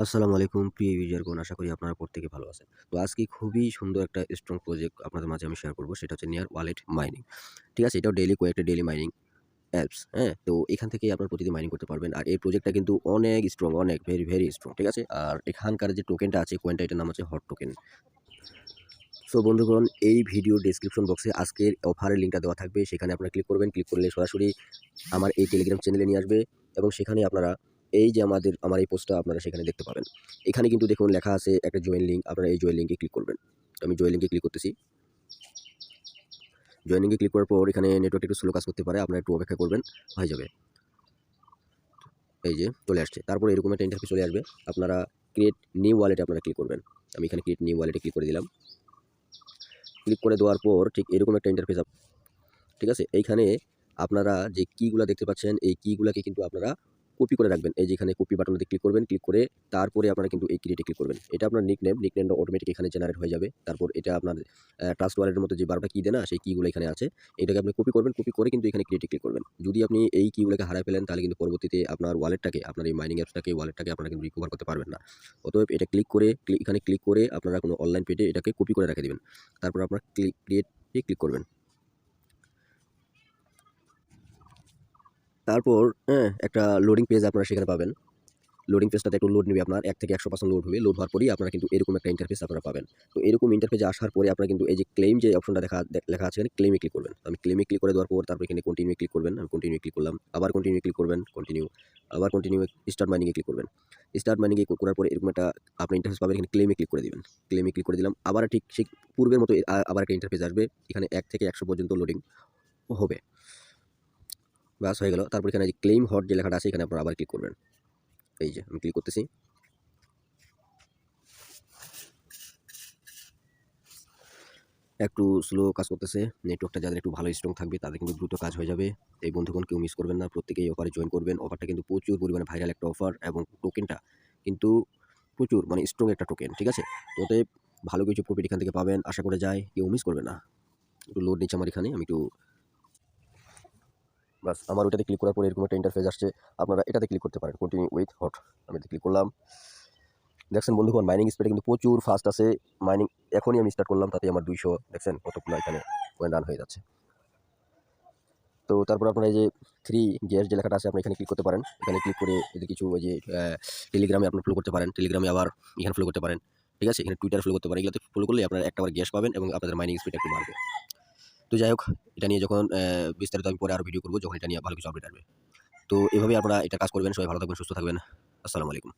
আসসালামু আলাইকুম প্রিয় ইউজারগণ, আশা করি আপনারা প্রত্যেকে ভালো আছেন। তো আজকে খুবই সুন্দর একটা স্ট্রং প্রজেক্ট আপনাদের মাঝে আমি শেয়ার করব। সেটা হচ্ছে নিয়ার ওয়ালেট মাইনিং। ঠিক আছে? এটাও কয়েকটা ডেইলি মাইনিং অ্যাপস, হ্যাঁ? তো এখান থেকে আপনারা প্রতিদিন মাইনিং করতে পারবেন। আর এই প্রজেক্টটা কিন্তু অনেক স্ট্রং, অনেক ভেরি স্ট্রং। ঠিক আছে? আর এখানকার যে টোকেনটা আছে, কয়েনটা এটার নাম হচ্ছে হট টোকেন। সো বন্ধুগণ, এই ভিডিও ডেসক্রিপশন বক্সে আজকের অফারের লিঙ্কটা দেওয়া থাকবে। সেখানে আপনারা ক্লিক করবেন। ক্লিক করলে সরাসরি আমার এই টেলিগ্রাম চ্যানেলে নিয়ে আসবে এবং সেখানে আপনারা এই যে আমার এই পোস্টটা আপনারা সেখানে দেখতে পাবেন। এখানে কিন্তু দেখুন লেখা আছে একটা জয়েন লিঙ্ক। আপনারা এই জয়েন লিঙ্কে ক্লিক করবেন। আমি জয়েন লিঙ্কে ক্লিক করতেছি। জয়েন লিঙ্কে ক্লিক করার পর এখানে নেটওয়ার্ক একটু স্লো কাজ করতে পারে। আপনারা একটু অপেক্ষা করবেন, হয়ে যাবে। এই যে চলে আসছে। তারপরে এরকম একটা ইন্টারফেস চলে আসবে। আপনারা ক্রিয়েট নিউ ওয়ালেটে আপনারা ক্লিক করবেন। আমি এখানে ক্রিয়েট নিউ ওয়ালেটে ক্লিক করে দিলাম। ক্লিক করে দেওয়ার পর ঠিক এরকম একটা ইন্টারফেস, ঠিক আছে? এইখানে আপনারা যে কিগুলা দেখতে পাচ্ছেন, এই কিগুলাকে কিন্তু আপনারা কপি করে রাখবেন। এই যে এখানে কপি বাটনটাতে ক্লিক করবেন। ক্লিক করে তারপরে আপনারা কিন্তু এই ক্রিয়েটে ক্লিক করবেন। এটা আপনার নিকনেমটা অটোমেটিক এখানে জেনারেট হয়ে যাবে। তারপর এটা আপনার ট্রাস্ট ওয়ালেটের মতো যে 12টা কি দেয় না, সেই কিগুলো এখানে আছে। এটাকে আপনি কপি করবেন। কপি করে কিন্তু এখানে ক্রিয়েটে ক্লিক করবেন। যদি আপনি এই কিগুলাকে হারায় ফেলেন, তাহলে কিন্তু পরবর্তীতে আপনার ওয়ালেটটাকে, আপনার এই মাইনিং অ্যাপসটাকে, ওয়ালেটটাকে আপনারা কিন্তু রিকভার করতে পারবেন না। অতএব এটা এখানে ক্লিক করে আপনারা কোনো অনলাইন পেজে এটাকে কপি করে রেখে দিবেন। তারপর আপনার ক্রিয়েটে ক্লিক করবেন। তারপর একটা লোডিং পেজ আপনারা সেখানে পাবেন। লোডিং পেজটাতে একটু লোড নেবে আপনার 1 থেকে 100% লোড হবে। লোড হওয়ার পরেই আপনারা কিন্তু এরকম একটা ইন্টারফেস আপনারা পাবেন। তো এরকম ইন্টারফেসে আসার পরে আপনারা কিন্তু এই যে ক্লেইম যে অপশনটা লেখা আছে এখানে ক্লেইমে ক্লিক করবেন। আমি ক্লেইমে ক্লিক করে দেওয়ার পর তারপর এখানে কন্টিনিউ ক্লিক করবেন। আমি কন্টিনিউ ক্লিক করলাম। আবার কন্টিনিউ ক্লিক করবেন, কন্টিনিউ। আবার কন্টিনিউ স্টার্ট মাইনিং এ ক্লিক করবেন। স্টার্ট মাইনিং এ করার পরে এরকম একটা আপনি ইন্টারফেস পাবেন। এখানে ক্লেইমে ক্লিক করে দিবেন। ক্লেইমে ক্লিক করে দিলাম। আবার ঠিক সেই পূর্বের মতো আবার একটা ইন্টারফেস আসবে। এখানে 1 থেকে 100 পর্যন্ত লোডিং হবে। ব্যাস হয়ে গেল। তারপর এখানে যে ক্লেইম হট যে লেখাটা আছে এখানে আপনারা আবার ক্লিক করবেন। এই যে আমি ক্লিক করতেছি। একটু স্লো কাজ করতেছে। নেটওয়ার্কটা যাদের একটু ভালো স্ট্রং থাকবে তাদের কিন্তু দ্রুত কাজ হয়ে যাবে। এই বন্ধুগণ কেউ মিস করবেন না। প্রত্যেকেই এই অফারে জয়েন করবেন। অফারটা কিন্তু প্রচুর পরিমাণে ভাইরাল একটা অফার এবং টোকেনটা কিন্তু প্রচুর মানে স্ট্রং একটা টোকেন। ঠিক আছে? তো অতএব ভালো কিছু প্রফিট এখান থেকে পাবেন আশা করে যাই। কেউ মিস করবেন না। একটু লোড নিচ্ছে আমার এখানে। আমি একটু বাস আমার ওইটাতে ক্লিক করার পরে এরকম একটা ইন্টারফেস আসছে। আপনারা এটাতে ক্লিক করতে পারেন। Continue with hot. আমি এটাতে ক্লিক করলাম। দেখছেন বন্ধুগণ মাইনিং স্পিডটা কিন্তু প্রচুর ফাস্ট আছে। মাইনিং এখনই আমি স্টার্ট করলাম, তাতেই আমার 200 দেখছেন কতগুলো এখানে কয়েন রান হয়ে যাচ্ছে। তো তারপর আপনার এই যে 3 গ্যাস যে লেখাটা আছে আপনি এখানে ক্লিক করতে পারেন। এখানে ক্লিক করে এদের কিছু ওই যে টেলিগ্রামে আপনার ফলো করতে পারেন। টেলিগ্রামে আবার এখানে ফলো করতে পারেন। ঠিক আছে? এখানে টুইটারে ফলো করতে পারেন। এগুলোতে ফলো করলে আপনার একটা বার গ্যাস পাবেন এবং আপনাদের মাইনিং স্পিড একটু বাড়বে। তো যাই হোক, এটা নিয়ে যখন বিস্তারিত আমি পরে আরো ভিডিও করব যখন এটা নিয়ে ভালো কিছু আপডেট আসবে। তো এভাবেই আপনারা এটা কাজ করবেন। সবাই ভালো থাকবেন, সুস্থ থাকবেন। আসসালামু আলাইকুম।